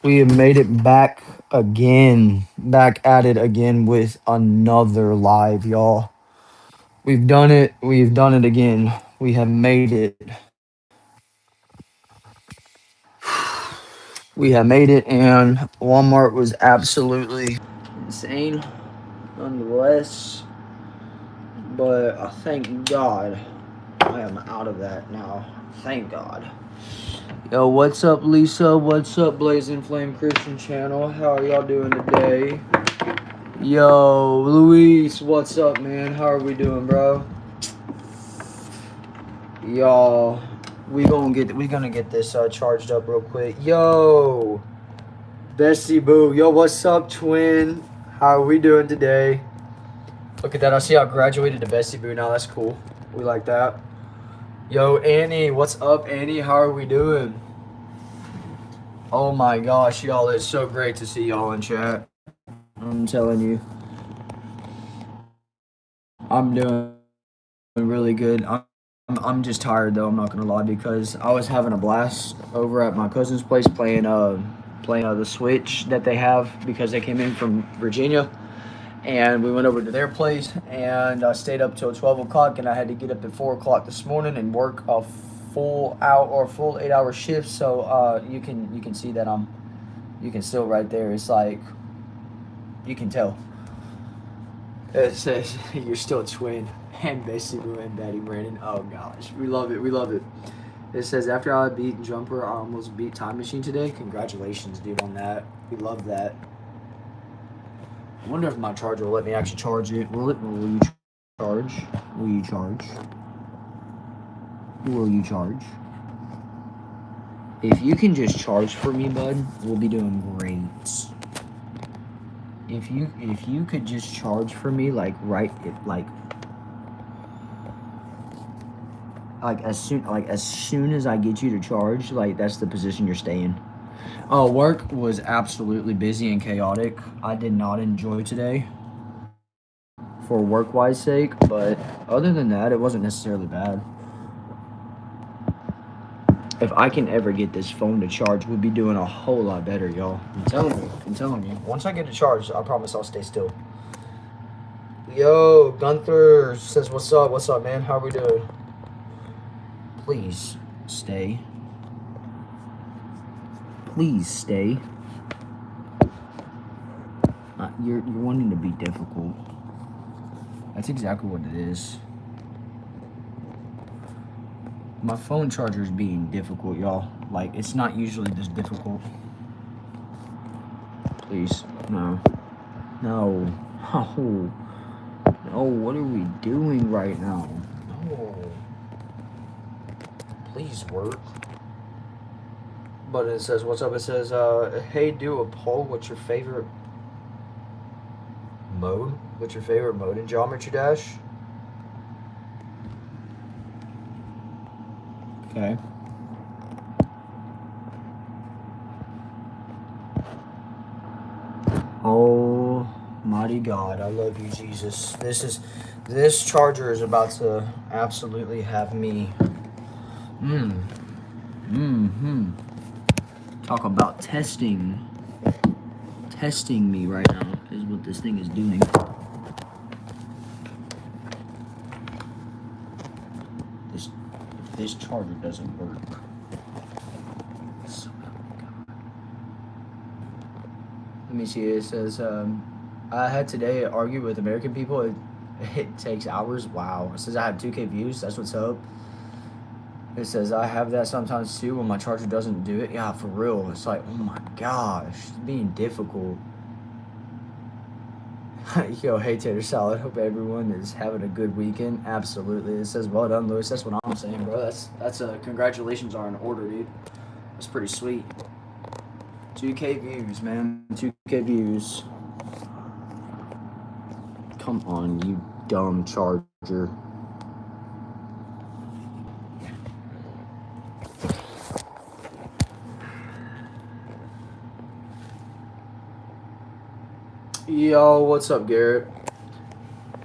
We have made it back again, back at it again with another live, y'all. We've done it. We've done it again. We have made it. We have made it, and Walmart was absolutely insane, nonetheless. But I thank God I am out of that now. Thank God. Yo, what's up, Lisa? What's up, Blazing Flame Christian Channel? How are y'all doing today? Yo, Luis, what's up, man? How are we doing, bro? Y'all, we gonna get this charged up real quick. Yo, Bessie Boo. Yo, what's up, twin? How are we doing today? Look at that. I see I graduated to Bessie Boo now. That's cool. We like that. Yo, Annie, what's up, Annie? How are we doing? Oh my gosh, y'all, it's so great to see y'all in chat. I'm telling you. I'm doing really good. I'm just tired though, I'm not gonna lie, because I was having a blast over at my cousin's place playing the Switch that they have because they came in from Virginia, and we went over to their place and I stayed up till 12 o'clock, and I had to get up at 4 o'clock this morning and work a full 8 hour shift. So you can see that you can still right there. It's like you can tell. It says you're still a twin. And Bessie Boo and Betty Brandon. Oh gosh, we love it. We love it. It says after I beat Jumper, I almost beat Time Machine today. Congratulations, dude, on that. We love that. I wonder if my charger will let me actually charge it. Will you charge? Will you charge? Will you charge? If you can just charge for me, bud, we'll be doing great. If you could just charge for me, like as soon as I get you to charge, like that's the position you're staying. Oh, work was absolutely busy and chaotic. I did not enjoy today for work-wise sake, but other than that, it wasn't necessarily bad. If I can ever get this phone to charge, we'll be doing a whole lot better, y'all. I'm telling you. I'm telling you. Once I get it charged, I promise I'll stay still. Yo, Gunther says, what's up? What's up, man? How are we doing? Please stay. Please stay. You're wanting to be difficult. That's exactly what it is. My phone charger is being difficult, y'all. Like, it's not usually this difficult. Please, no. No. No. No, what are we doing right now? No. Please work. But it says, what's up? It says, hey, do a poll. What's your favorite mode? What's your favorite mode in Geometry Dash? Okay. Oh, mighty God, I love you, Jesus. This charger is about to absolutely have me. Talk about testing me right now is what this thing is doing. This charger doesn't work. Let me see. It says, I had today argue with American people. It takes hours. Wow. It says I have 2K views. That's what's up. It says I have that sometimes too when my charger doesn't do it. Yeah, for real. It's like, oh my gosh, it's being difficult. Yo, hey Tater Salad. Hope everyone is having a good weekend. Absolutely. It says well done, Lewis. That's what I'm saying, bro. That's a congratulations are in order, dude. That's pretty sweet. 2K views, man. 2K views. Come on, you dumb charger. Yo, what's up, Garrett?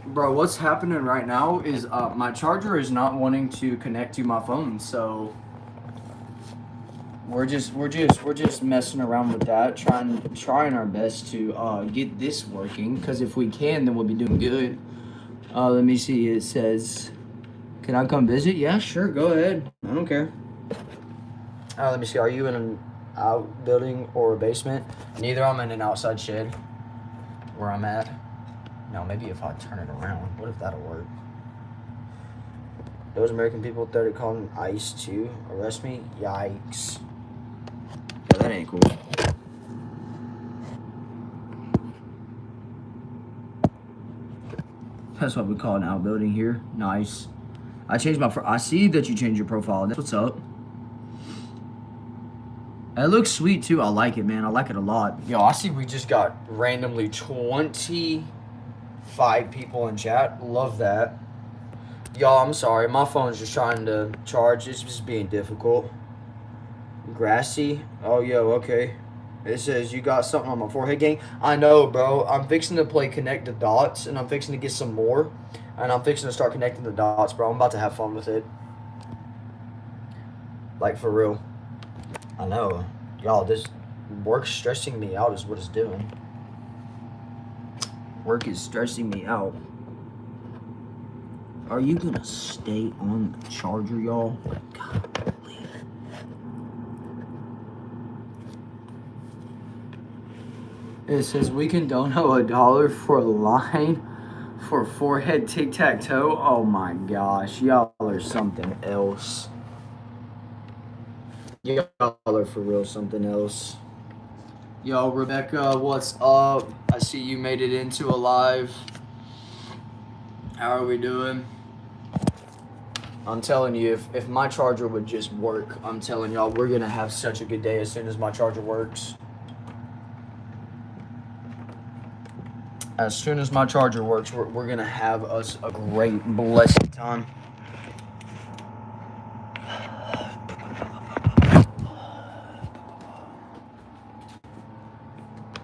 Bro, what's happening right now is my charger is not wanting to connect to my phone, so we're just messing around with that, trying our best to get this working. Because if we can, then we'll be doing good. Let me see. It says, "Can I come visit?" Yeah, sure. Go ahead. I don't care. Let me see. Are you in an outbuilding or a basement? Neither. I'm in an outside shed. Where I'm at. No, maybe if I turn it around. What if that'll work? Those American people started calling ICE to arrest me. Yikes. Yeah, that ain't cool. That's what we call an outbuilding here. Nice. I changed my. I see that you changed your profile. That's what's up. It looks sweet too. I like it, man. I like it a lot. Yo, I see we just got randomly 25 people in chat. Love that. Y'all, I'm sorry. My phone's just trying to charge. It's just being difficult. Grassy. Oh, yo, okay. It says, you got something on my forehead, gang. I know, bro. I'm fixing to play Connect the Dots, and I'm fixing to get some more. And I'm fixing to start connecting the dots, bro. I'm about to have fun with it. Like, for real. I know. Y'all, this work's stressing me out is what it's doing. Work is stressing me out. Are you gonna stay on the charger, y'all? God, please. It says we can donate $1 for a line for forehead tic-tac-toe. Oh my gosh, y'all are something else. Y'all are for real something else. Yo, Rebecca, what's up? I see you made it into a live. How are we doing? I'm telling you, if my charger would just work, I'm telling y'all, we're going to have such a good day as soon as my charger works. As soon as my charger works, we're going to have us a great, blessed time.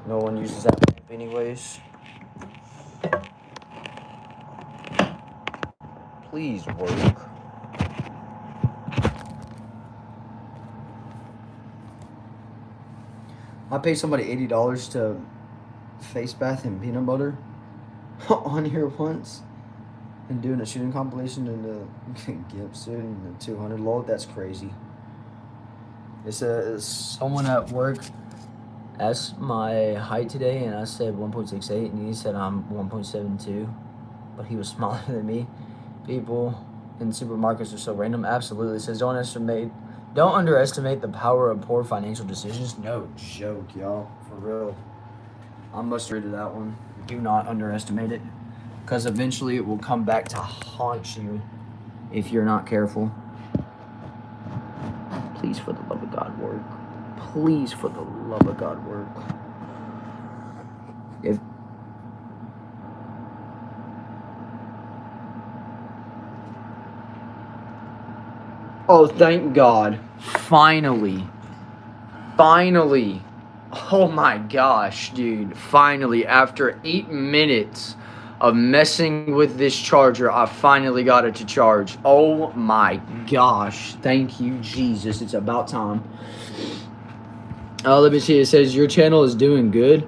No one uses that lamp anyways. Please work. I paid somebody $80 to face bath in peanut butter on here once and doing a shooting compilation in the GIMP suit and the 200 load. That's crazy. It says someone at work asked my height today and I said 1.68 and he said I'm 1.72, but he was smaller than me. People in supermarkets are so random. Absolutely. It says don't underestimate the power of poor financial decisions. No joke, y'all. For real. I must read that one. Do not underestimate it. Because eventually it will come back to haunt you if you're not careful. Please, for the love of God, work. Please, for the love of God, work. Oh, thank God. Finally. Oh my gosh, dude. Finally, after 8 minutes of messing with this charger, I finally got it to charge. Oh my gosh. Thank you, Jesus. It's about time. Let me see. It says, your channel is doing good.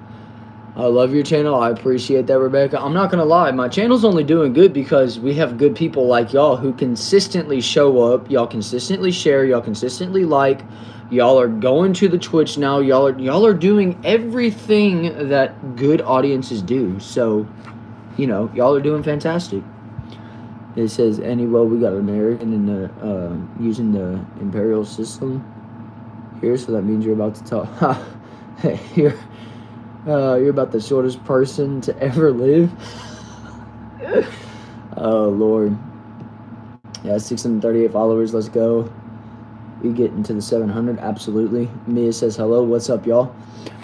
I love your channel. I appreciate that, Rebecca. I'm not going to lie. My channel's only doing good because we have good people like y'all who consistently show up. Y'all consistently share. Y'all consistently like. Y'all are going to the Twitch now. Y'all are doing everything that good audiences do. So, you know, y'all are doing fantastic. It says, anyway, we got an American in the using the imperial system here. So that means you're about to talk. You're about the shortest person to ever live. Oh, Lord. Yeah, 638 followers. Let's go. We get into the 700. Absolutely. Mia says, hello. What's up, y'all?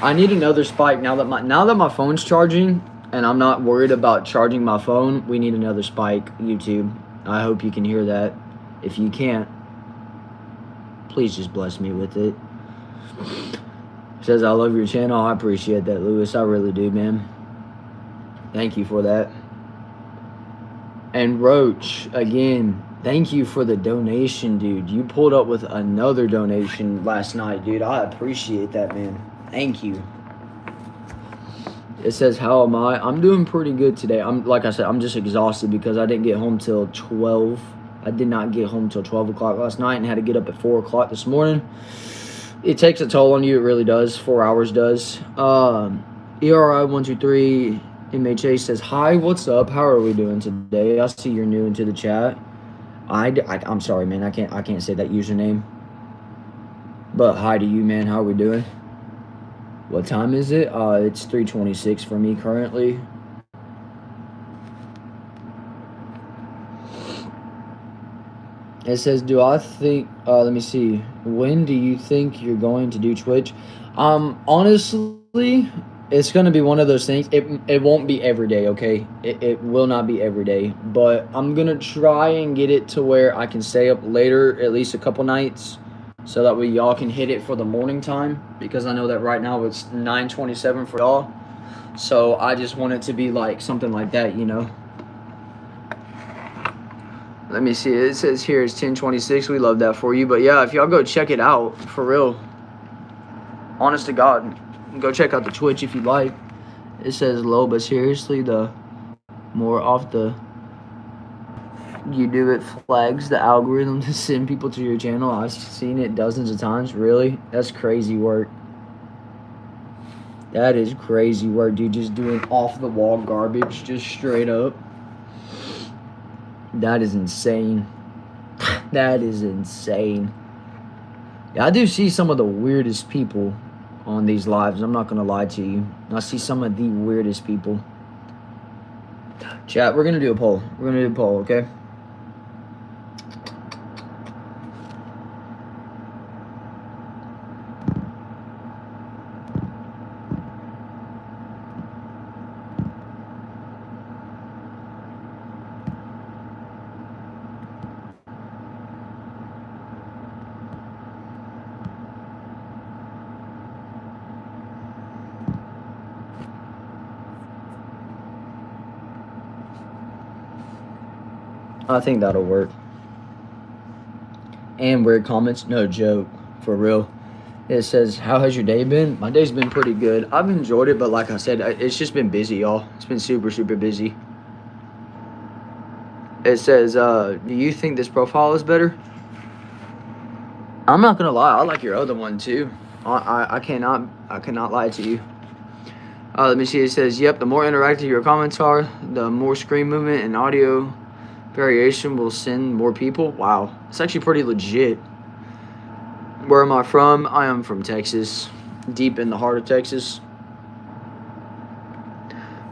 I need another spike now that my phone's charging and I'm not worried about charging my phone. We need another spike, YouTube. I hope you can hear that. If you can't, please just bless me with it. Says, I love your channel. I appreciate that, Lewis. I really do, man. Thank you for that. And Roach, again, Thank you for the donation, dude. You pulled up with another donation last night, dude. I appreciate that, man. Thank you. It says, how am I? I'm doing pretty good today. Like I said, I'm just exhausted because I didn't get home till 12. I did not get home till 12 o'clock last night and had to get up at 4 o'clock this morning. It takes a toll on you. It really does. 4 hours does. ERI123 MHA says, hi, what's up? How are we doing today? I see you're new into the chat. I'm sorry, man. I can't say that username. But hi to you, man. How are we doing? What time is it? It's 3:26 for me currently. It says, do I think, let me see. When do you think you're going to do Twitch? Honestly, it's going to be one of those things. It won't be every day, okay? It will not be every day. But I'm going to try and get it to where I can stay up later, at least a couple nights, so that way y'all can hit it for the morning time. Because I know that right now it's 9:27 for y'all. So I just want it to be like something like that, you know? Let me see. It says here it's 10:26. We love that for you. But yeah, if y'all go check it out, for real. Honest to God, go check out the Twitch if you like. It says low, but seriously, the more off you do it flags the algorithm to send people to your channel. I've seen it dozens of times. Really? That's crazy work. That is crazy work, dude. Just doing off-the-wall garbage, just straight up. That is insane. That is insane. Yeah, I do see some of the weirdest people on these lives. I'm not going to lie to you. I see some of the weirdest people. Chat, we're going to do a poll. We're going to do a poll, okay? I think that'll work. And weird comments, no joke, for real. It says, how has your day been? My day's been pretty good. I've enjoyed it, but like I said, it's just been busy, y'all. It's been super, super busy. It says, do you think this profile is better? I'm not gonna lie, I like your other one too. I cannot lie to you. Let me see. It says, yep, the more interactive your comments are, the more screen movement and audio variation will send more people. Wow, it's actually pretty legit. Where am I from? I am from Texas, deep in the heart of Texas.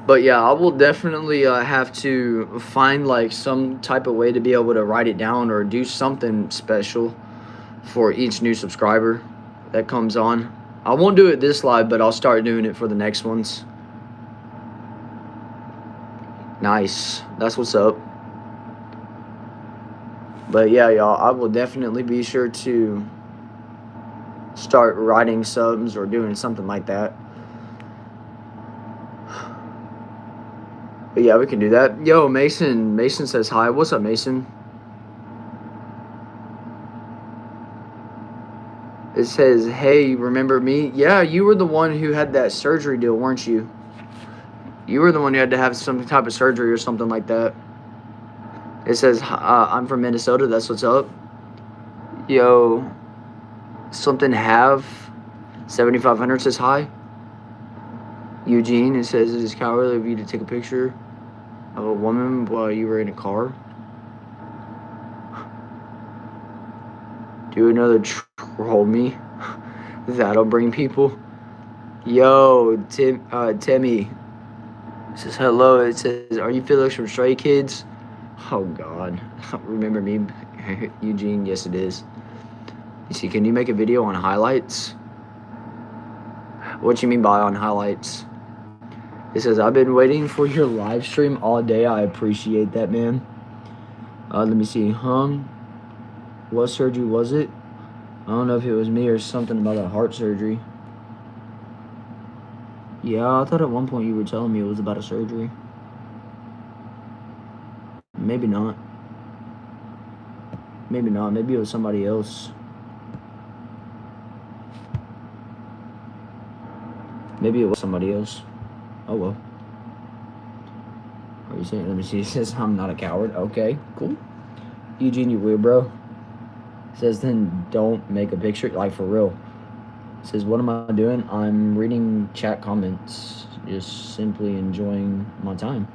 But yeah, I will definitely have to find like some type of way to be able to write it down or do something special for each new subscriber that comes on. I won't do it this live, but I'll start doing it for the next ones. Nice. That's what's up. But yeah, y'all, I will definitely be sure to start writing subs or doing something like that. But yeah, we can do that. Yo, Mason. Mason says hi. What's up, Mason? It says, hey, remember me? Yeah, you were the one who had that surgery deal, weren't you? You were the one who had to have some type of surgery or something like that. It says, I'm from Minnesota. That's what's up. Yo, something have 7500 says hi. Eugene, it says, it is cowardly of you to take a picture of a woman while you were in a car. Do another troll me. That'll bring people. Yo, Timmy says hello. It says, are you Felix from Stray Kids? Oh God, remember me, Eugene? Yes, it is. You see, can you make a video on highlights? What you mean by on highlights? It says, I've been waiting for your live stream all day. I appreciate that, man. Let me see. What surgery was it? I don't know if it was me or something about a heart surgery. Yeah, I thought at one point you were telling me it was about a surgery. Maybe not. Maybe not. Maybe it was somebody else. Maybe it was somebody else. Oh, well. Are you saying? Let me see. It says, I'm not a coward. Okay, cool. Eugene, you weird, bro. It says, then don't make a picture. Like, for real. It says, what am I doing? I'm reading chat comments. Just simply enjoying my time.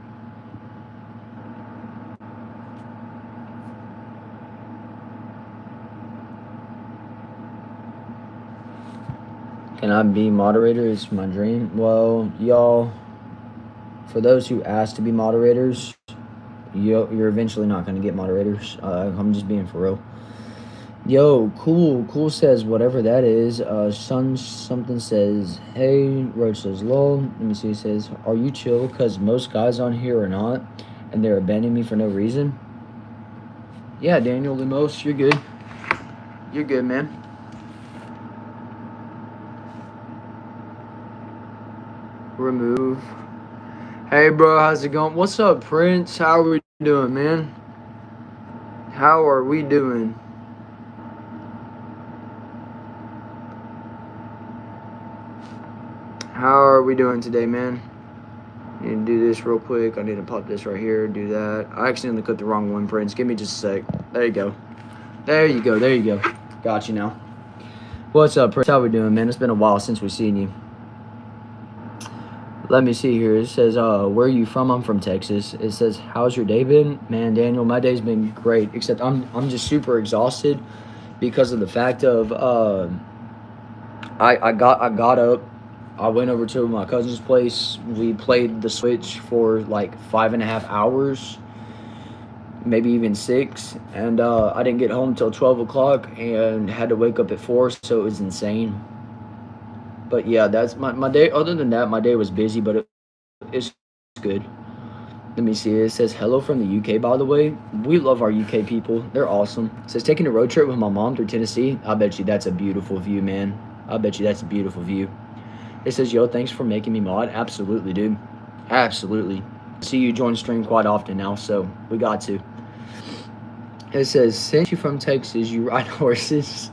Can I be moderator? It's my dream. Well, y'all, for those who ask to be moderators, you're eventually not going to get moderators. I'm just being for real. Yo, cool says whatever that is. Something says, hey, Roach says, lol. Let me see, it says, are you chill? Because most guys on here are not, and they're abandoning me for no reason. Yeah, Daniel Lumos, you're good. You're good, man. Remove. Hey, bro, how's it going? What's up, Prince? How are we doing, man? How are we doing? How are we doing today, man? Need to do this real quick. I need to pop this right here. Do that. I accidentally clicked the wrong one, Prince. Give me just a sec. There you go. There you go. There you go. Got you now. What's up, Prince? How we doing, man? It's been a while since we've seen you. Let me see here. It says, where are you from? I'm from Texas. It says, how's your day been? Man, Daniel, my day's been great, except I'm just super exhausted because of the fact of I got up. I went over to my cousin's place. We played the Switch for like 5.5 hours, maybe even 6. And I didn't get home till 12 o'clock and had to wake up at 4, so it was insane. But yeah, that's my day. Other than that, my day was busy, but it's good. Let me see. It says, hello from the UK, by the way. We love our UK people. They're awesome. It says, taking a road trip with my mom through Tennessee. I bet you that's a beautiful view, man. I bet you that's a beautiful view. It says, yo, thanks for making me mod. Absolutely, dude. Absolutely. See you join stream quite often now, so we got to. It says, since you from Texas, you ride horses.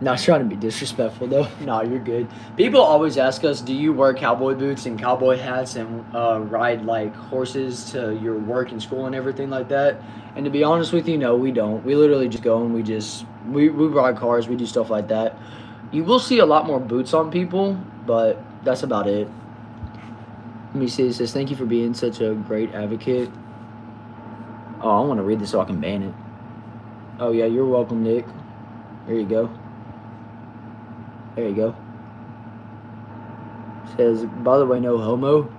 Not trying to be disrespectful, though. No, you're good. People always ask us, do you wear cowboy boots and cowboy hats and ride, like, horses to your work and school and everything like that? And to be honest with you, no, we don't. We literally just go and we ride cars. We do stuff like that. You will see a lot more boots on people, but that's about it. Let me see. It says, thank you for being such a great advocate. Oh, I want to read this so I can ban it. Oh, yeah, you're welcome, Nick. There you go. There you go. It says, by the way, no homo.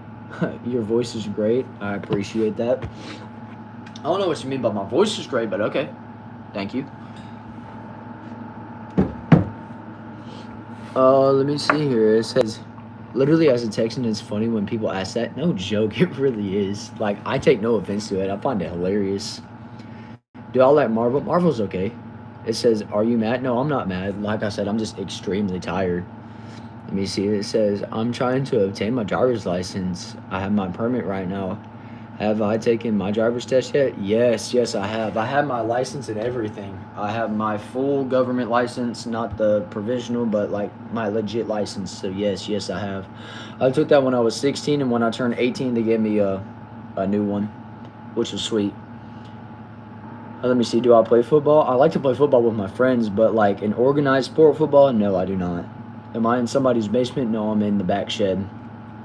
Your voice is great. I appreciate that. I don't know what you mean by my voice is great, but okay. Thank you. Let me see here. It says, literally as a Texan, it's funny when people ask that. No joke, it really is. Like, I take no offense to it. I find it hilarious. Do I like Marvel? Marvel's okay. It says, are you mad? No, I'm not mad. Like I said, I'm just extremely tired. Let me see. It says, I'm trying to obtain my driver's license. I have my permit right now. Have I taken my driver's test yet? Yes, I have. I have my license and everything. I have my full government license, not the provisional, but like my legit license. So yes, I have. I took that when I was 16, and when I turned 18, they gave me a new one, which was sweet. Let me see. Do I play football? I like to play football with my friends, but like an organized sport football, no, I do not. Am I in somebody's basement? No, I'm in the back shed.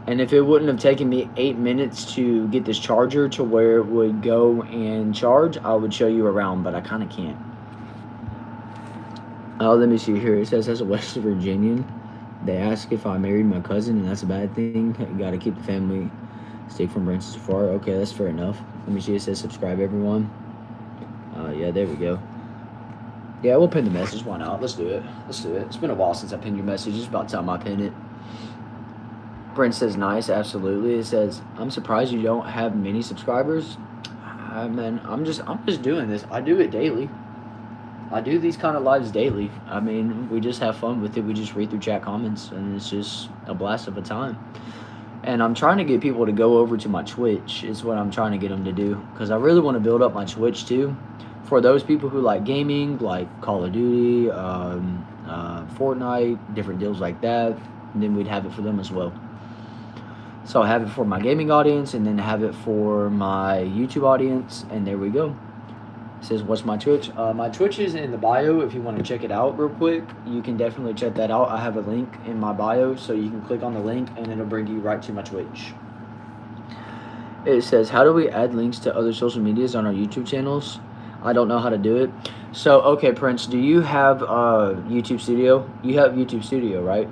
And if it wouldn't have taken me 8 minutes to get this charger to where it would go and charge, I would show you around, but I kind of can't. Oh, let me see here. It says, as a West Virginian, they ask if I married my cousin, and that's a bad thing. You got to keep the family stick from branches far. Okay, that's fair enough. Let me see. It says, subscribe, everyone. Yeah, there we go. Yeah, we'll pin the message. Why not? Let's do it. It's been a while since I pinned your message. It's about time I pin it. Brent says, nice, absolutely. It says, I'm surprised you don't have many subscribers. Man, I'm just doing this. I do it daily. I do these kind of lives daily. I mean, we just have fun with it. We just read through chat comments, and it's just a blast of a time. And I'm trying to get people to go over to my Twitch is what I'm trying to get them to do, because I really want to build up my Twitch too. for those people who like gaming, like Call of Duty, Fortnite, different deals like that, then we'd have it for them as well. So I have it for my gaming audience, and then have it for my YouTube audience, and there we go. It says, what's my Twitch? My Twitch is in the bio. If you want to check it out real quick, you can definitely check that out. I have a link in my bio, so you can click on the link, and it'll bring you right to my Twitch. It says, how do we add links to other social medias on our YouTube channels? I don't know how to do it. So, okay, Prince, do you have YouTube Studio? You have YouTube Studio, right?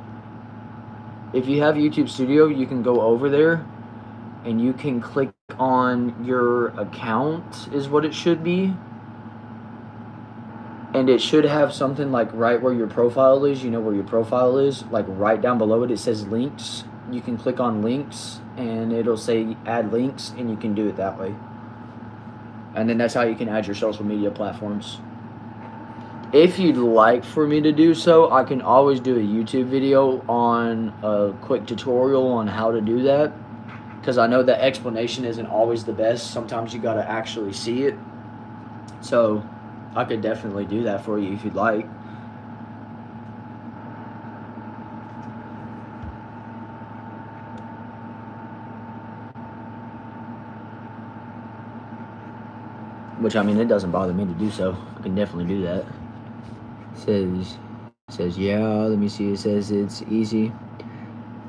If you have YouTube Studio, you can go over there and you can click on your account, is what it should be. And it should have something like right where your profile is. You know where your profile is? Like right down below it, it says links. You can click on links and it'll say add links, and you can do it that way. And then that's how you can add your social media platforms. If you'd like for me to do so, I can always do a YouTube video on a quick tutorial on how to do that, because I know that explanation isn't always the best. Sometimes you got to actually see it. So I could definitely do that for you if you'd like. Which, I mean, it doesn't bother me to do so. I can definitely do that. Says, yeah, let me see. It says it's easy.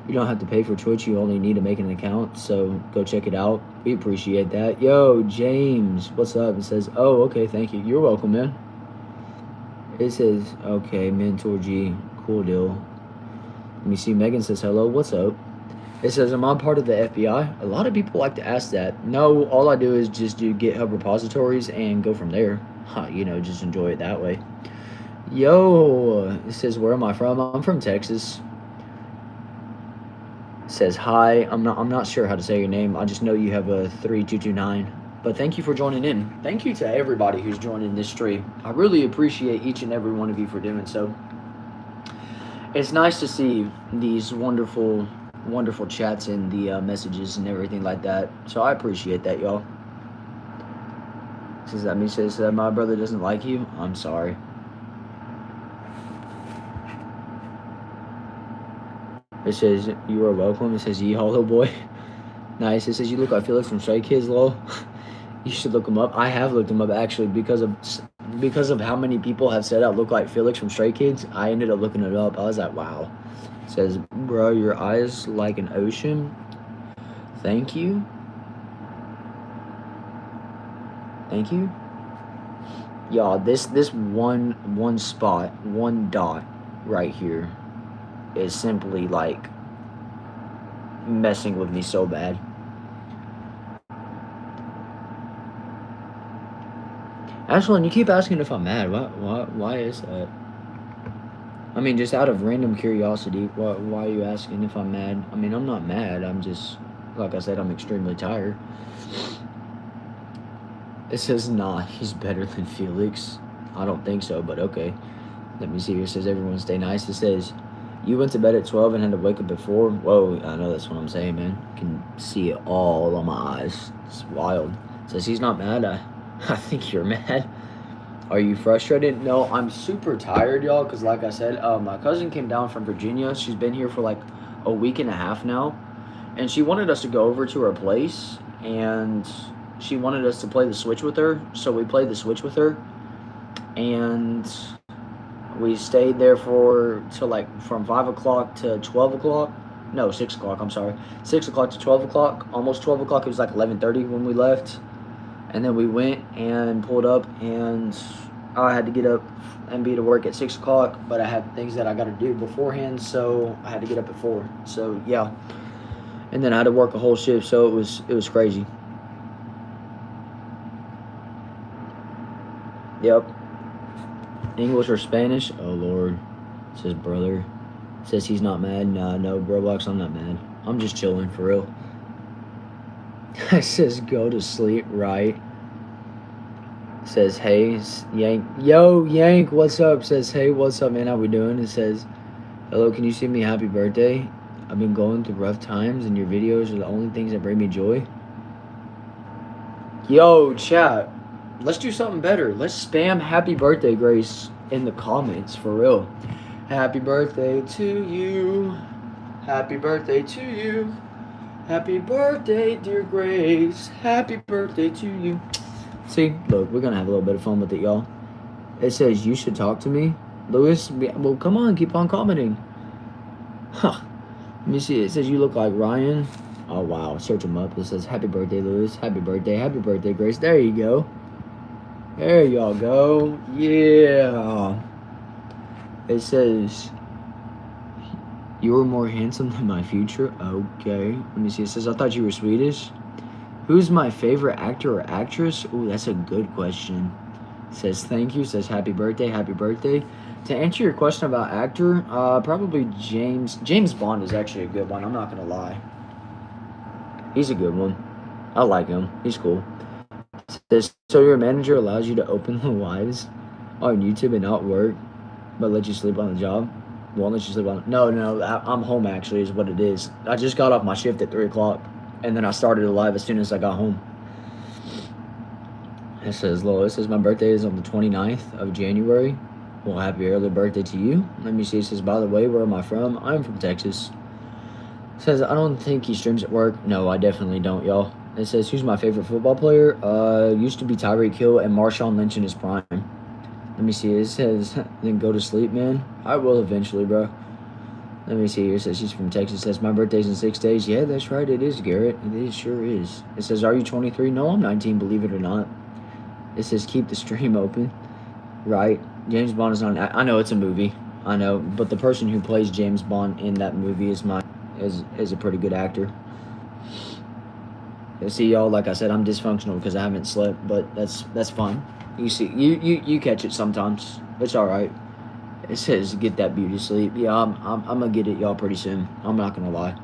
You don't have to pay for Twitch. You only need to make an account. So go check it out. We appreciate that. Yo, James, what's up? It says, oh, okay, thank you. You're welcome, man. It says, okay, Mentor G, cool deal. Let me see. Megan says, hello, what's up? It says, am I part of the FBI? A lot of people like to ask that. No, all I do is just do GitHub repositories and go from there. You know, just enjoy it that way. Yo, it says, where am I from? I'm from Texas. It says, hi. I'm not sure how to say your name. I just know you have a 3229. But thank you for joining in. Thank you to everybody who's joining this stream. I really appreciate each and every one of you for doing so. It's nice to see these wonderful chats and the messages and everything like that. So I appreciate that, y'all. Says that means says that my brother doesn't like you. I'm sorry. It says you are welcome. It says yeehaw, little boy. Nice. It says you look like Felix from Stray Kids, lol. You should look him up. I have looked him up actually because of how many people have said I look like Felix from Stray Kids. I ended up looking it up. I was like, wow. It says, bro, your eyes like an ocean. Thank you. Thank you. Y'all, this one spot, one dot right here is simply like messing with me so bad. Ashlyn, you keep asking if I'm mad. Why is that? I mean, just out of random curiosity, why are you asking if I'm mad? I mean, I'm not mad. I'm just, like I said, I'm extremely tired. It says, nah, he's better than Felix. I don't think so, but okay. Let me see here. It says, everyone stay nice. It says, you went to bed at 12 and had to wake up at 4. Whoa, I know that's what I'm saying, man. You can see it all on my eyes. It's wild. It says, he's not mad. I think you're mad. Are you frustrated? No, I'm super tired, y'all, because like I said, my cousin came down from Virginia. She's been here for like a week and a half now, and she wanted us to go over to her place, and she wanted us to play the Switch with her, so we played the Switch with her, and we stayed there till like from 5 o'clock to 12 o'clock. No, 6 o'clock, I'm sorry. 6 o'clock to 12 o'clock, almost 12 o'clock. It was like 11:30 when we left. And then we went and pulled up, and I had to get up and be to work at 6 o'clock, but I had things that I got to do beforehand, so I had to get up at 4. So, yeah. And then I had to work a whole shift, so it was crazy. Yep. English or Spanish? Oh, Lord. It says brother. It says he's not mad. Nah, no, Roblox, I'm not mad. I'm just chilling, for real. It says go to sleep, right? It says hey, Yank. Yo, Yank, what's up? It says hey, what's up, man? How we doing? It says hello, can you sing me happy birthday? I've been going through rough times and your videos are the only things that bring me joy. Yo, chat. let's do something better. Let's spam happy birthday, Grace, in the comments for real. Happy birthday to you. Happy birthday to you. Happy birthday, dear Grace. Happy birthday to you. See, look, we're gonna have a little bit of fun with it, y'all. It says you should talk to me, Lewis. Well, come on, keep on commenting. Huh. Let me see. It says you look like Ryan. Oh wow, search him up. It says happy birthday, Lewis. Happy birthday, Grace. There you go. There y'all go. Yeah. It says you were more handsome than my future. Okay. Let me see. It says I thought you were Swedish. Who's my favorite actor or actress? Ooh, that's a good question. It says thank you. It says happy birthday. Happy birthday. To answer your question about actor, probably James Bond is actually a good one. I'm not gonna lie. He's a good one. I like him. He's cool. It says so your manager allows you to open the lives on YouTube and not work, but let you sleep on the job. Won't let you sleep on. No, I'm home actually. Is what it is. I just got off my shift at 3:00, and then I started a live as soon as I got home. It says, Lois, my birthday is on the 29th of January. Well, happy early birthday to you. Let me see. It says, by the way, where am I from? I'm from Texas. It says, I don't think he streams at work. No, I definitely don't, y'all. It says, who's my favorite football player? Used to be Tyreek Hill and Marshawn Lynch in his prime. Let me see. It says, then go to sleep, man. I will eventually, bro. Let me see here. It says she's from Texas. It says my birthday's in 6 days. Yeah, that's right. It is, Garrett. It sure is. It says, are you 23? No, I'm 19, believe it or not. It says, keep the stream open. Right. James Bond is not I know it's a movie. I know. But the person who plays James Bond in that movie is a pretty good actor. See, y'all, like I said, I'm dysfunctional because I haven't slept, but that's fine. You see, you catch it sometimes. It's all right. It says get that beauty sleep. Yeah, I'm gonna get it, y'all, pretty soon. I'm not gonna lie.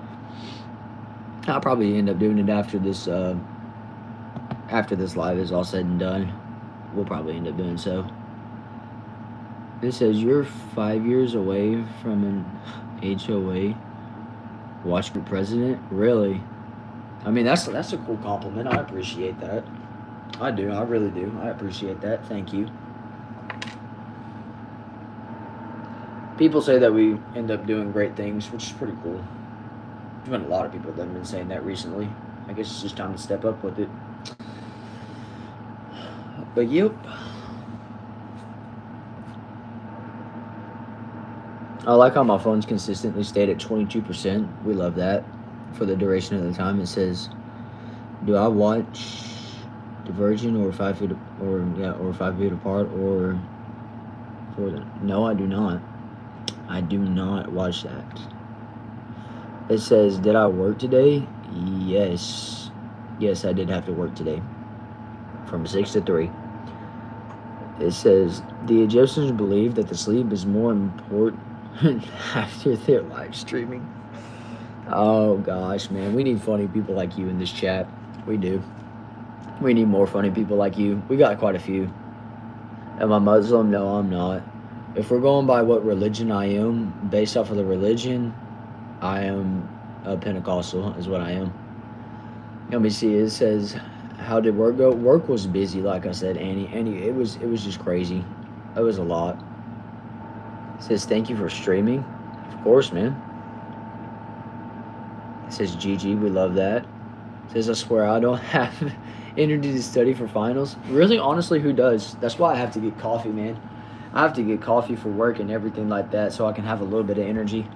I'll probably end up doing it after this live is all said and done. We'll probably end up doing so. It says you're 5 years away from an HOA watch group president. Really? I mean, that's a cool compliment. I appreciate that. I do. I really do. I appreciate that. Thank you. People say that we end up doing great things, which is pretty cool. There's been a lot of people that have been saying that recently. I guess it's just time to step up with it. But yep. I like how my phone's consistently stayed at 22%. We love that. For the duration of the time, it says, do I watch Divergent or 5 feet apart or no, I do not. I do not watch that. It says, did I work today? Yes, I did have to work today from 6 to 3. It says the Egyptians believe that the sleep is more important after their live streaming. Oh gosh, man, we need funny people like you in this chat. We do. We need more funny people like you. We got quite a few. Am I Muslim? No, I'm not. If we're going by what religion I am, based off of the religion, I am a Pentecostal, is what I am. Let me see. It says, how did work go? Work was busy, like I said, Annie. It was just crazy. It was a lot. It says, thank you for streaming. Of course, man. It says, GG, we love that. It says, I swear I don't have energy to study for finals. Really, honestly, who does? That's why I have to get coffee, man. I have to get coffee for work and everything like that so I can have a little bit of energy.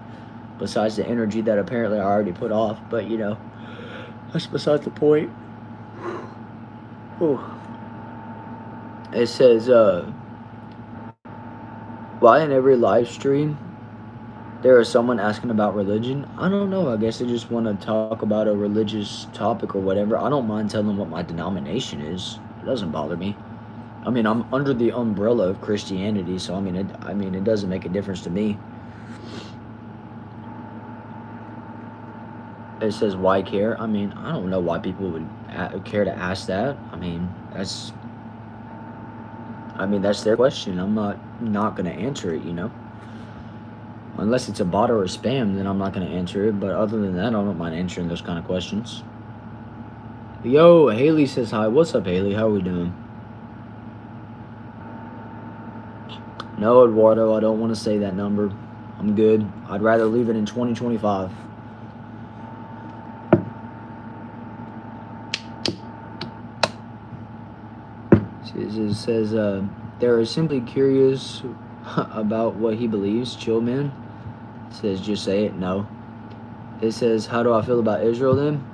Besides the energy that apparently I already put off. But, you know, that's besides the point. Ooh. It says, why in every live stream there is someone asking about religion? I don't know. I guess they just want to talk about a religious topic or whatever. I don't mind telling them what my denomination is. It doesn't bother me. I mean, I'm under the umbrella of Christianity, so it doesn't make a difference to me. It says, why care? I mean, I don't know why people would care to ask that. That's their question. I'm not going to answer it, you know. Unless it's a bot or a spam, then I'm not going to answer it. But other than that, I don't mind answering those kind of questions. Yo, Haley says hi. What's up, Haley? How are we doing? No, Eduardo, I don't want to say that number. I'm good. I'd rather leave it in 2025. It says, they're simply curious about what he believes. Chill, man. It says, just say it. No. It says, how do I feel about Israel then?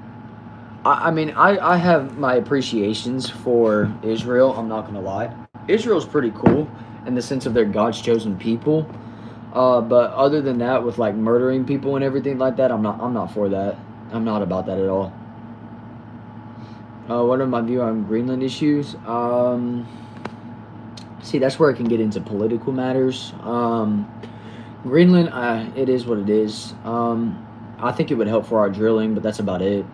I mean, I have my appreciations for Israel. I'm not going to lie. Israel's pretty cool in the sense of they're God's chosen people. But other than that, with like murdering people and everything like that, I'm not for that. I'm not about that at all. What are my view on Greenland issues? See, that's where I can get into political matters. Greenland, it is what it is. I think it would help for our drilling, but that's about it.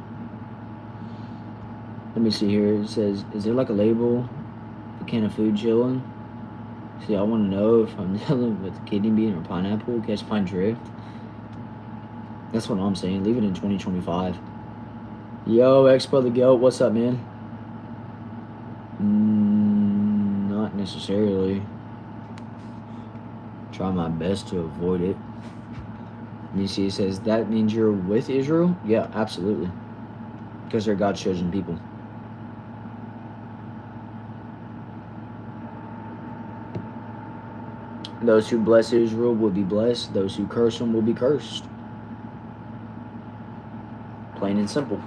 Let me see here. It says, is there like a label? A can of food chilling? See, I want to know if I'm dealing with kidney bean or pineapple. Catch pine drift. That's what I'm saying. Leave it in 2025. Yo, Expo the Goat, what's up, man? Not necessarily. Try my best to avoid it. You see, it says, that means you're with Israel? Yeah, absolutely. Because they're God's chosen people. Those who bless Israel will be blessed. Those who curse them will be cursed. Plain and simple.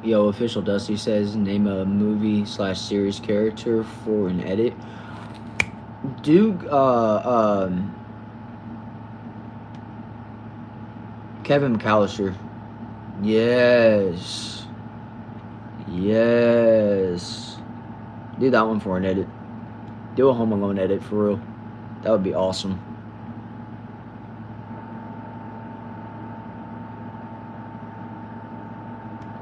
Yo, Official Dusty says, name a movie/series character for an edit. Duke, Kevin McAllister. Yes. Yes. Do that one for an edit. Do a Home Alone edit for real. That would be awesome.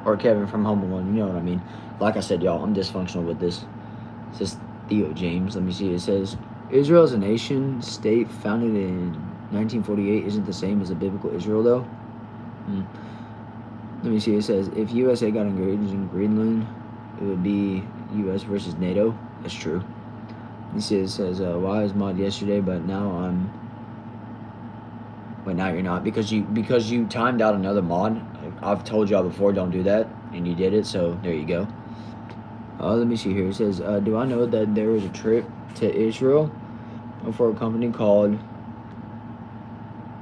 Or Kevin from Home Alone, you know what I mean. Like I said, y'all, I'm dysfunctional with this. It says Theo James. Let me see. It says, Israel as a nation state founded in 1948 isn't the same as a biblical Israel, though. Let me see. It says, if USA got engaged in Greenland, it would be US versus NATO. That's true. You see, it says, why is mod yesterday, but now I'm... But now you're not. Because you timed out another mod. I've told y'all before, don't do that. And you did it, so there you go. Let me see here. It says, do I know that there was a trip to Israel for a company called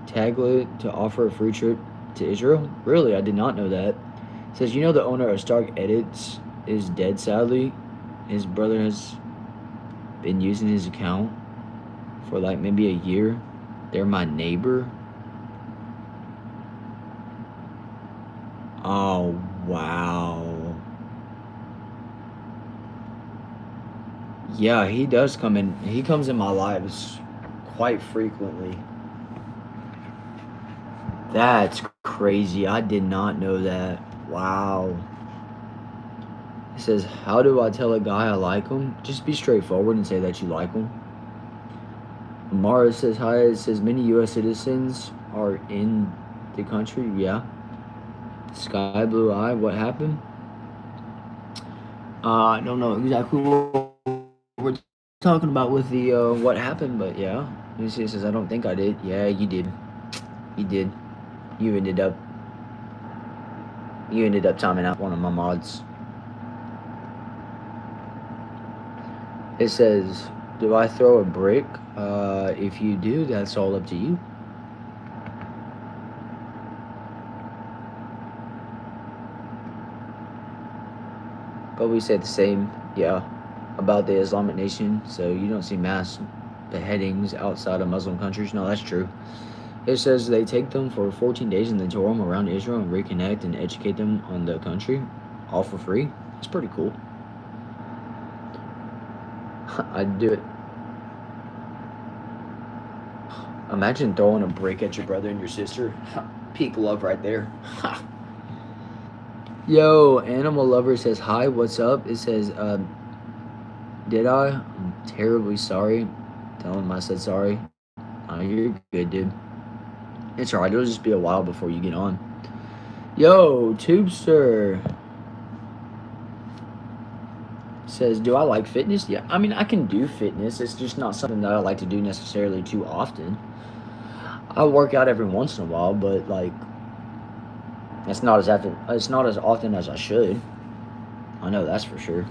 Taglit to offer a free trip to Israel? Really? I did not know that. It says, you know the owner of Stark Edits is dead, sadly. His brother has been using his account for like maybe a year. They're my neighbor. Oh, wow. Yeah, he does come in. He comes in my lives quite frequently. That's crazy. I did not know that. Wow. It says, how do I tell a guy I like him? Just be straightforward and say that you like him. Mara says, hi. It says, many U.S. citizens are in the country. Yeah. Sky Blue Eye, what happened? I don't know exactly what we're talking about with the what happened, but yeah. It says, I don't think I did. Yeah, you did. You did. You ended up timing out one of my mods. It says, do I throw a brick? If you do, that's all up to you. But we said the same, yeah, about the Islamic Nation. So you don't see mass beheadings outside of Muslim countries. No, that's true. It says they take them for 14 days and then tour them around Israel and reconnect and educate them on the country, all for free. It's pretty cool. I'd do it. Imagine throwing a brick at your brother and your sister. Peak love right there. Yo, Animal Lover says, hi, what's up? It says, did I? I'm terribly sorry. Tell him I said sorry. You're good, dude. It's alright. It'll just be a while before you get on. Yo, Tubester. Says, do I like fitness? Yeah, I mean, I can do fitness. It's just not something that I like to do necessarily too often. I work out every once in a while, but like it's not as often as I should. I know that's for sure.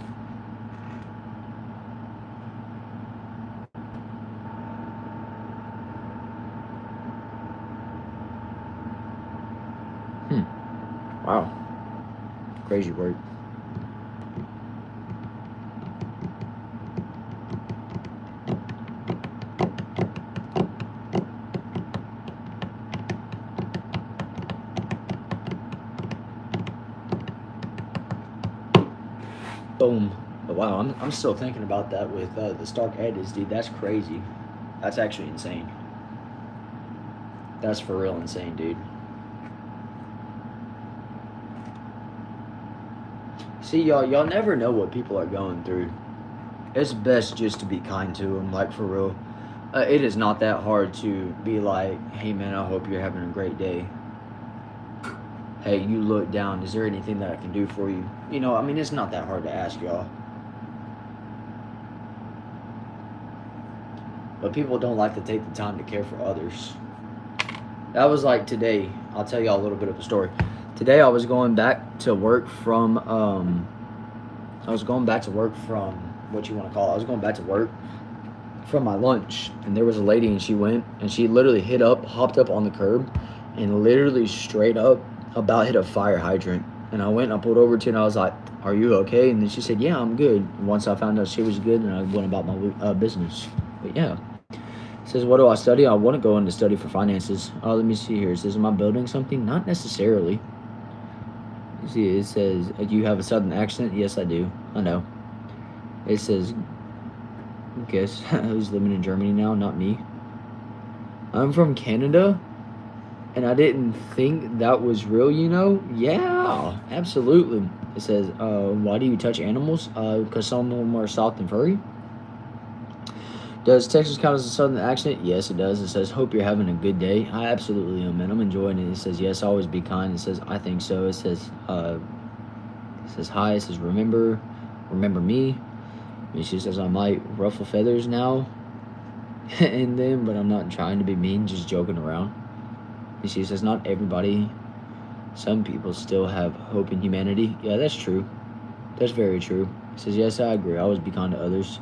Hmm. Wow. Crazy work. Boom. But wow, I'm still thinking about that with the Stark edits, dude. That's crazy. That's actually insane. That's for real insane, dude. See, y'all never know what people are going through. It's best just to be kind to them, like for real. It is not that hard to be like, hey man, I hope you're having a great day. Hey, you look down. Is there anything that I can do for you? You know, I mean, it's not that hard to ask y'all. But people don't like to take the time to care for others. That was like today. I'll tell y'all a little bit of a story. Today I was going back to work from what you want to call it. I was going back to work from my lunch, and there was a lady, and she literally hopped up on the curb, and literally straight up about hit a fire hydrant. And I went and I pulled over to her, and I was like, "Are you okay?" And then she said, "Yeah, I'm good." And once I found out she was good, and I went about my business. But yeah. It says, what do I study? I want to go into study for finances. Let me see here. It says, am I building something? Not necessarily. You see, it says, do you have a southern accent? Yes, I do. I know. It says, guess who's living in Germany now? Not me. I'm from Canada, and I didn't think that was real, you know? Yeah, absolutely. It says, why do you touch animals? Because some of them are soft and furry. Does Texas count as a southern accent? Yes, it does. It says, hope you're having a good day. I absolutely am, man. I'm enjoying it. It says, yes, always be kind. It says, I think so. It says hi. It says, remember me. And she says, I might ruffle feathers now and then, but I'm not trying to be mean, just joking around. And she says, not everybody. Some people still have hope in humanity. Yeah, that's true. That's very true. It says, yes, I agree. Always be kind to others.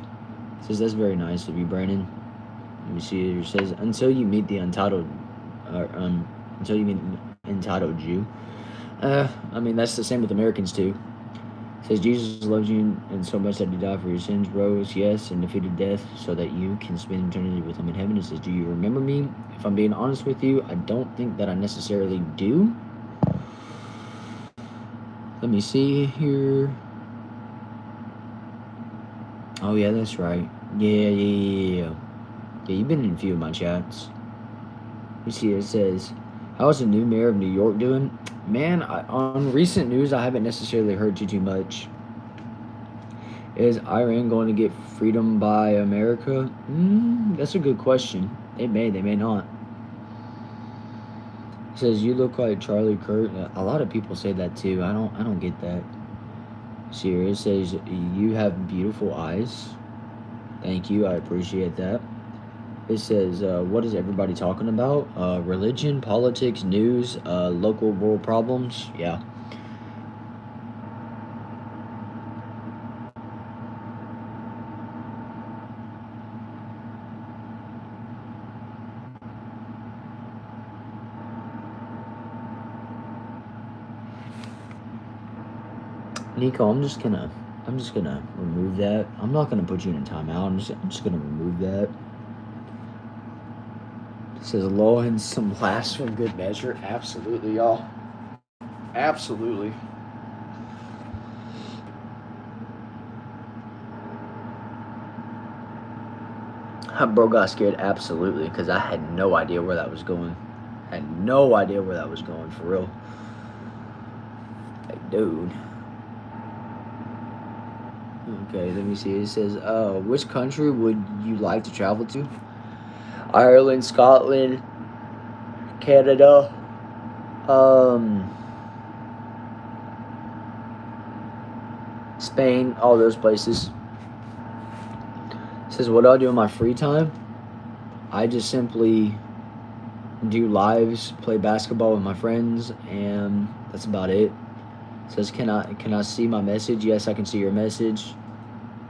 It says, that's very nice of you, Brandon. Let me see. It says, until you meet the entitled Jew. I mean, that's the same with Americans too. It says, Jesus loves you and so much that he died for your sins, rose, yes, and defeated death so that you can spend eternity with him in heaven. It says, do you remember me? If I'm being honest with you, I don't think that I necessarily do. Let me see here. Oh, yeah, that's right. Yeah. Yeah, you've been in a few of my chats. You see, it says, how's the new mayor of New York doing? Man, on recent news, I haven't necessarily heard too much. Is Iran going to get freedom by America? That's a good question. They may not. It says, you look like Charlie Kirk. A lot of people say that too. I don't get that. See here, it says, you have beautiful eyes. Thank you, I appreciate that. It says, what is everybody talking about? Religion, politics, news, local world problems. Yeah. Nico, I'm just gonna remove that. I'm not gonna put you in a timeout. I'm just gonna remove that. It says low and some laughs from good measure. Absolutely, y'all. Absolutely. Bro got scared absolutely because I had no idea where that was going. I had no idea where that was going for real. Like, dude. Okay, let me see. It says, which country would you like to travel to? Ireland, Scotland, Canada, Spain, all those places. says, what do I do in my free time? I just simply do lives, play basketball with my friends, and that's about it. Says, can I see my message? Yes, I can see your message.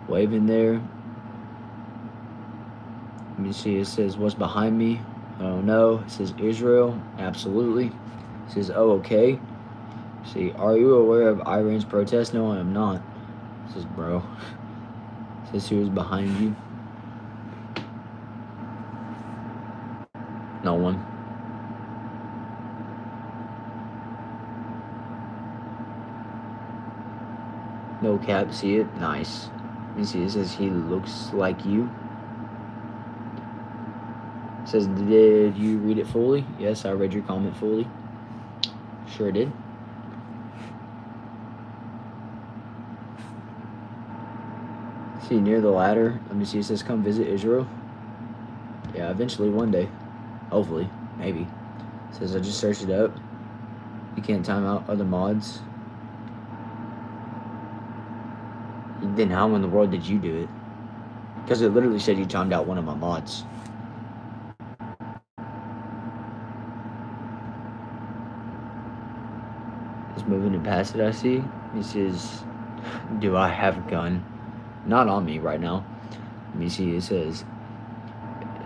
Waving there. Let me see. It says, what's behind me? I don't know. It says Israel. Absolutely. It says, oh, okay. See, are you aware of Iran's protest? No, I am not. It says, bro. It says, who is behind you? No one. No cap. See it? Nice. Let me see. It says, he looks like you. It says, did you read it fully? Yes, I read your comment fully. Sure did. See, near the ladder. Let me see. It says, come visit Israel. Yeah, eventually one day. Hopefully. Maybe. It says, I just searched it up. You can't time out other mods. Then how in the world did you do it? Because it literally said you timed out one of my mods. Just moving it past it, I see. This is, do I have a gun? Not on me right now. Let me see. It says,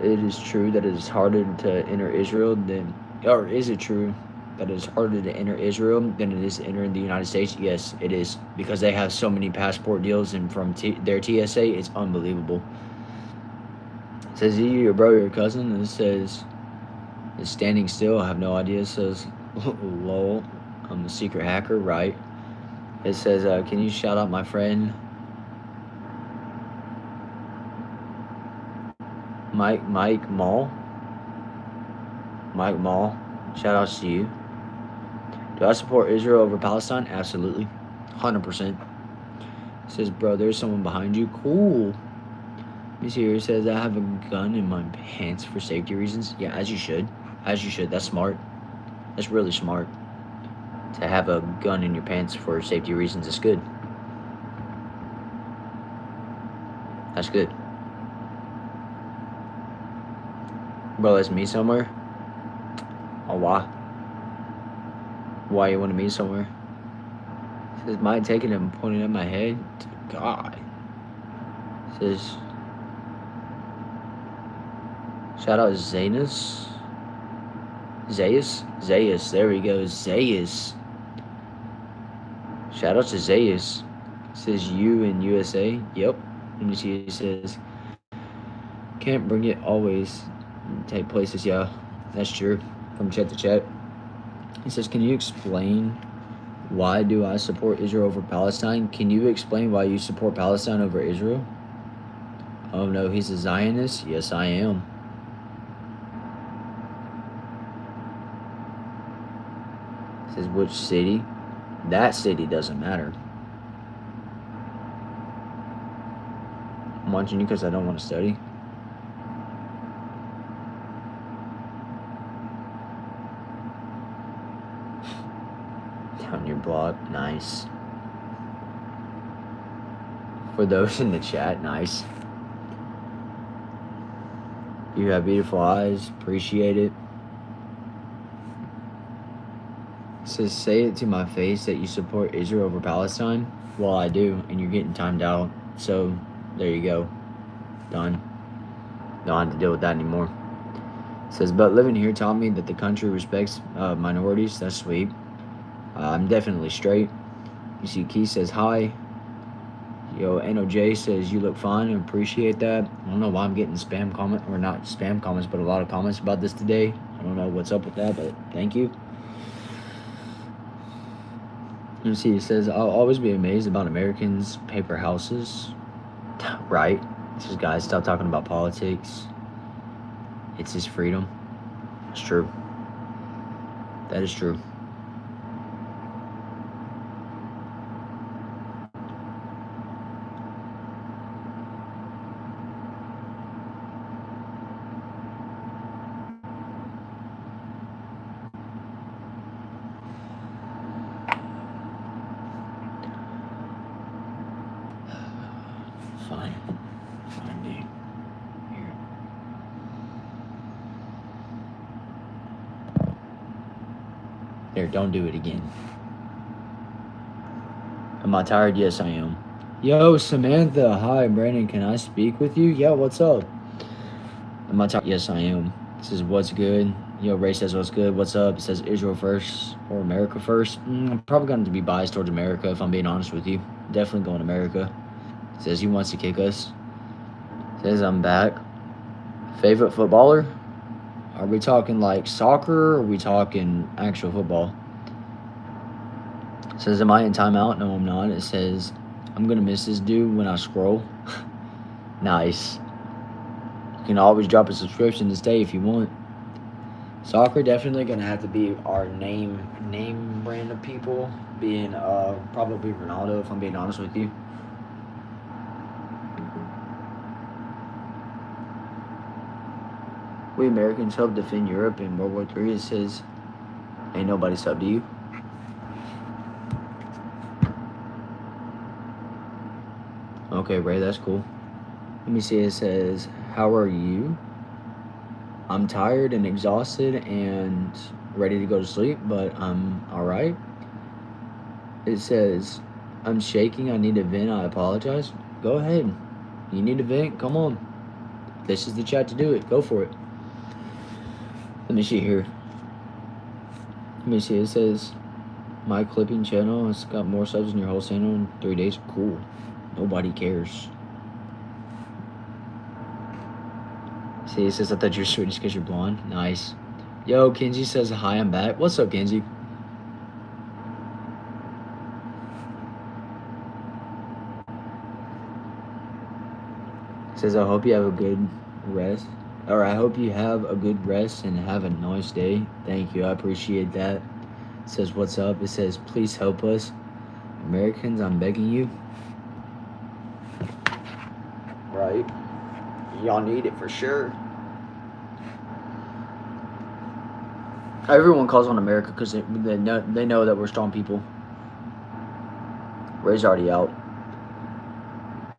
it is true that it is harder to enter Israel than, or is it true that it is harder to enter Israel than it is to enter in the United States? Yes, it is, because they have so many passport deals, and from their TSA, it's unbelievable. It says, either your brother or your cousin, and it says, it's standing still. I have no idea. It says, lol, I'm a secret hacker, right? It says, can you shout out my friend Mike Mall? Mike Mall, shout out to you. Do I support Israel over Palestine? Absolutely. 100%. It says, bro, there's someone behind you. Cool. Let me see here. It says, I have a gun in my pants for safety reasons. Yeah, as you should. As you should. That's smart. That's really smart. To have a gun in your pants for safety reasons is good. That's good. Bro, let's meet somewhere. Oh, why? Why you want to meet somewhere? It says, mine taking it and pointing at my head. God. It says, shout out Zanus. Zayas. There we go. Zayas. Shout out to Zayas. It says you in USA. Yep. Let me see. It says, can't bring it always take places. Yeah, that's true. From chat to chat. It says, can you explain why do I support Israel over Palestine? Can you explain why you support Palestine over Israel? Oh no, he's a Zionist? Yes, I am. It says, which city? That city doesn't matter. I'm watching you because I don't want to study. Down your block. Nice. For those in the chat, nice. You have beautiful eyes. Appreciate it. It says, say it to my face that you support Israel over Palestine. Well, I do, and you're getting timed out. So, there you go. Done. Don't have to deal with that anymore. It says, but living here taught me that the country respects minorities. That's sweet. I'm definitely straight. You see, Key says hi. Yo, NOJ says, you look fine and appreciate that. I don't know why I'm getting spam comment, or not spam comments, but a lot of comments about this today. I don't know what's up with that, but thank you. You see, it says, I'll always be amazed about Americans' paper houses. Right. It says, guys, stop talking about politics. It's his freedom. It's true. That is true. Fine, dude. There, don't do it again. Am I tired? Yes, I am. Yo, Samantha. Hi, Brandon. Can I speak with you? Yeah, what's up? Am I tired? Yes, I am. It says, what's good? Yo, Ray says, what's good? What's up? It says, Israel first or America first. I'm probably going to be biased towards America if I'm being honest with you. Definitely going America. It says, he wants to kick us. It says, I'm back. Favorite footballer? Are we talking like soccer or are we talking actual football? It says, am I in timeout? No, I'm not. It says, I'm going to miss this dude when I scroll. Nice. You can always drop a subscription to stay if you want. Soccer definitely going to have to be our name brand of people. Being probably Ronaldo, if I'm being honest with you. We Americans helped defend Europe in World War III. It says, ain't nobody sub to you. Okay, Ray, that's cool. Let me see. It says, how are you? I'm tired and exhausted and ready to go to sleep, but I'm all right. It says, I'm shaking. I need to vent. I apologize. Go ahead. You need to vent? Come on. This is the chat to do it. Go for it. Let me see here. Let me see. It says, my clipping channel has got more subs than your whole channel in 3 days. Cool. Nobody cares. See, it says, I thought you were Swedish because you're blonde. Nice. Yo, Kenzie says, hi, I'm back. What's up, Kenzie? It says, I hope you have a good rest. Or I hope you have a good rest and have a nice day. Thank you. I appreciate that. It says, what's up? It says, please help us. Americans, I'm begging you. Right. Y'all need it for sure. Everyone calls on America because they know that we're strong people. Ray's already out.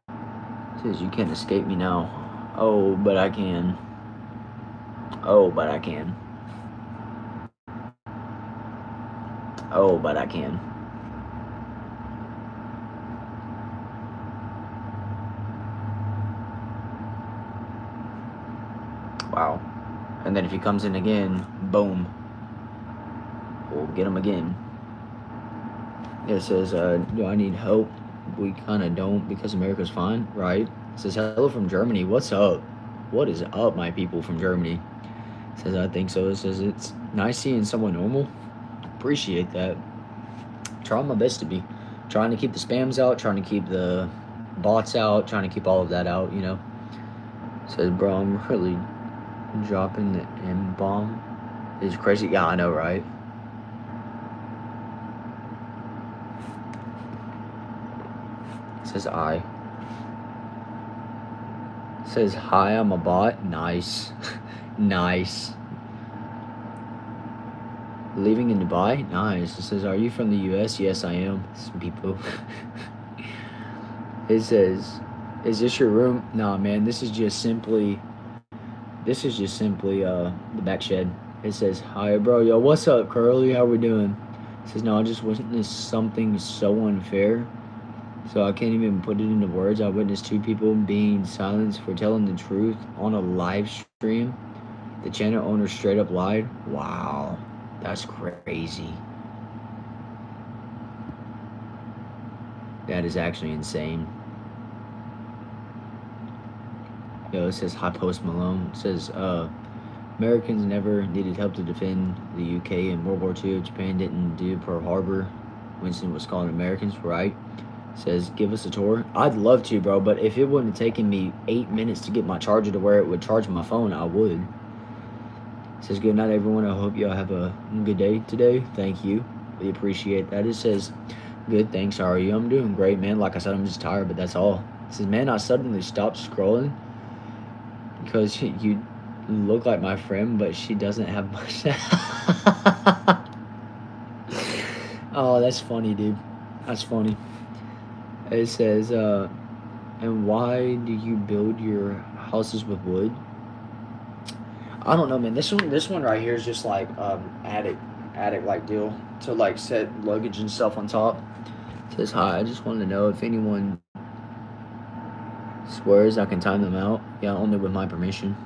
It says, you can't escape me now. Oh, but I can. Oh, but I can. Oh, but I can. Wow. And then if he comes in again, boom. We'll get him again. It says, do I need help? We kind of don't because America's fine, right? It says, hello from Germany. What's up? What is up, my people from Germany? It says, I think so. It says, it's nice seeing someone normal. Appreciate that. Trying my best to be. Trying to keep the spams out, trying to keep the bots out, trying to keep all of that out, you know. It says, bro, I'm really dropping the M-bomb. It's crazy. Yeah, I know, right? It says, I. It says, hi, I'm a bot. Nice. Nice. Living in Dubai? Nice. It says, are you from the US? Yes, I am. Some people. It says, is this your room? Nah, man, this is just simply the back shed. It says, hi, bro. Yo, what's up, Curly? How we doing? It says, no, I just witnessed something so unfair. So I can't even put it into words. I witnessed two people being silenced for telling the truth on a live stream. The channel owner straight up lied. Wow. That's crazy. That is actually insane. Yo, it says, hi, Post Malone. It says, Americans never needed help to defend the UK in World War II. Japan didn't do Pearl Harbor. Winston was calling Americans, right? It says, give us a tour. I'd love to, bro, but if it wouldn't have taken me 8 minutes to get my charger to where it would charge my phone, I would. It says, good night, everyone. I hope y'all have a good day today. Thank you. We appreciate that. It says, good, thanks. How are you? I'm doing great, man. Like I said, I'm just tired, but that's all. It says, man, I suddenly stopped scrolling because you look like my friend, but she doesn't have much. Oh, that's funny, dude. That's funny. It says, and why do you build your houses with wood? I don't know, man. This one right here is just like attic attic like deal to like set luggage and stuff on top. It says hi. I just wanted to know if anyone swears I can time them out. Yeah, only with my permission.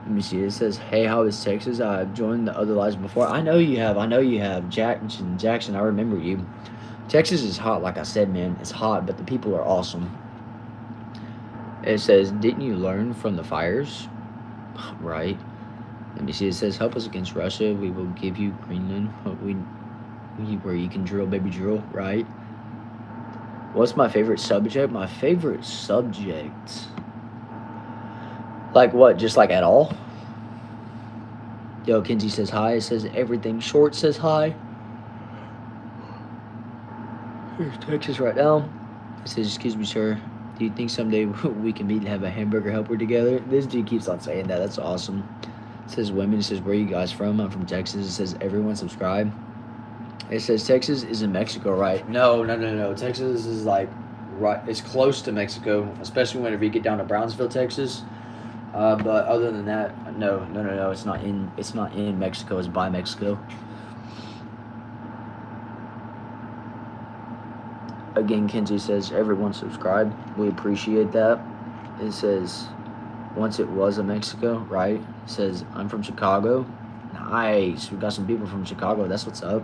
Let me see. It says, "Hey, how is Texas? I've joined the other lives before. I know you have. I know you have. Jackson, I remember you. Texas is hot, like I said, man. It's hot, but the people are awesome." It says, "Didn't you learn from the fires?" Right. Let me see. It says, "Help us against Russia. We will give you Greenland. Where you can drill, baby, drill." Right. What's my favorite subject? My favorite subject. Like what? Just like at all? Yo, Kinsey says hi. It says everything short says hi. Here's Texas right now. It says, "Excuse me, sir. Do you think someday we can meet and have a hamburger helper together?" This dude keeps on saying that. That's awesome. It says women. It says, "Where are you guys from?" I'm from Texas. It says everyone subscribe. It says Texas is in Mexico, right? No. Texas is like right. It's close to Mexico, especially whenever you get down to Brownsville, Texas. But other than that, no. It's not in. It's not in Mexico. It's by Mexico. Again, Kinsey says everyone subscribe. We appreciate that. It says once it was a Mexico, right? It says I'm from Chicago. Nice. We got some people from Chicago. That's what's up.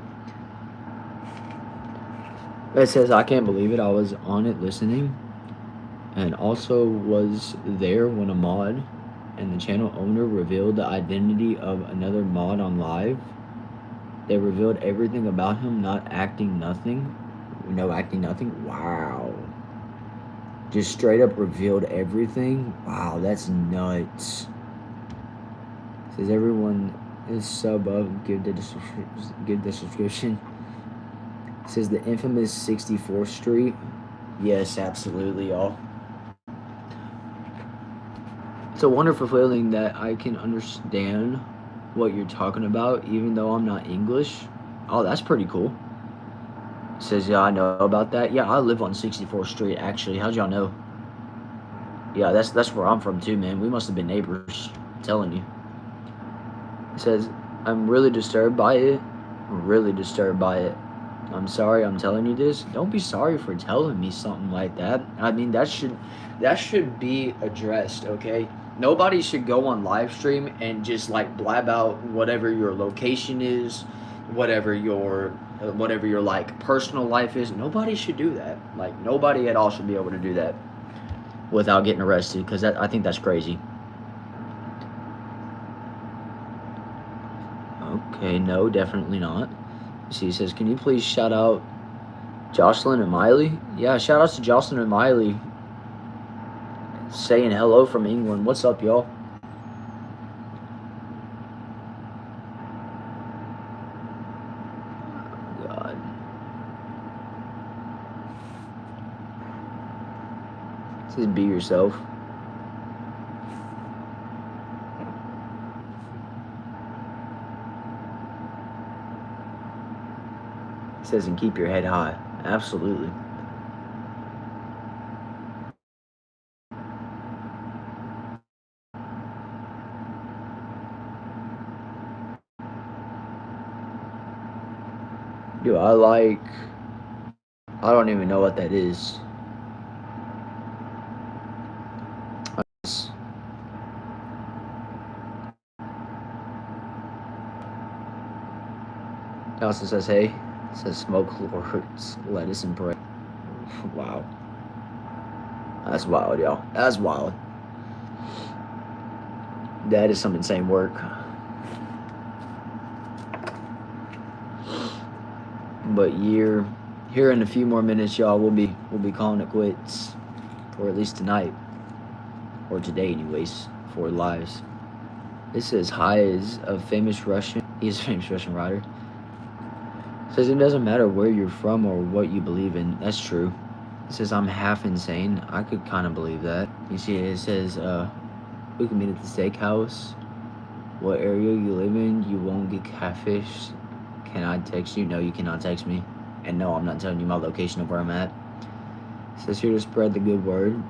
It says I can't believe it. I was on it listening, and also was there when a mod and the channel owner revealed the identity of another mod on live. They revealed everything about him, not acting nothing. No acting nothing. Wow. Just straight up revealed everything. Wow, that's nuts. Says everyone is sub up. Give the subscription. Says the infamous 64th Street. Yes, absolutely, y'all. It's a wonderful feeling that I can understand what you're talking about, even though I'm not English. Oh, that's pretty cool. Says, yeah, I know about that. Yeah, I live on 64th Street, actually. How'd y'all know? Yeah, that's where I'm from, too, man. We must have been neighbors. I'm telling you. It says, I'm really disturbed by it. I'm sorry I'm telling you this. Don't be sorry for telling me something like that. I mean, that should be addressed, okay? Nobody should go on live stream and just like blab out whatever your location is, whatever your like personal life is. Nobody should do that. Like nobody at all should be able to do that without getting arrested, because I think that's crazy. Okay, no, definitely not. He says, can you please shout out Jocelyn and Miley? Yeah, shout outs to Jocelyn and Miley saying hello from England. What's up, y'all? God. It says, be yourself. It says, and keep your head high. Absolutely. Dude, I don't even know what that is. Nelson says, hey. It says, smoke lords, lettuce, and bread. Wow. That's wild, y'all. That's wild. That is some insane work. But here in a few more minutes, y'all, we'll be calling it quits, or at least tonight, or today, anyways, for lives. This says hi is a famous Russian. He's a famous Russian writer. It says it doesn't matter where you're from or what you believe in. That's true. It says I'm half insane. I could kind of believe that. You see, it says we can meet at the steakhouse. What area you live in, you won't get catfished. Can I text you? No, you cannot text me. And no, I'm not telling you my location of where I'm at. It says here to spread the good word.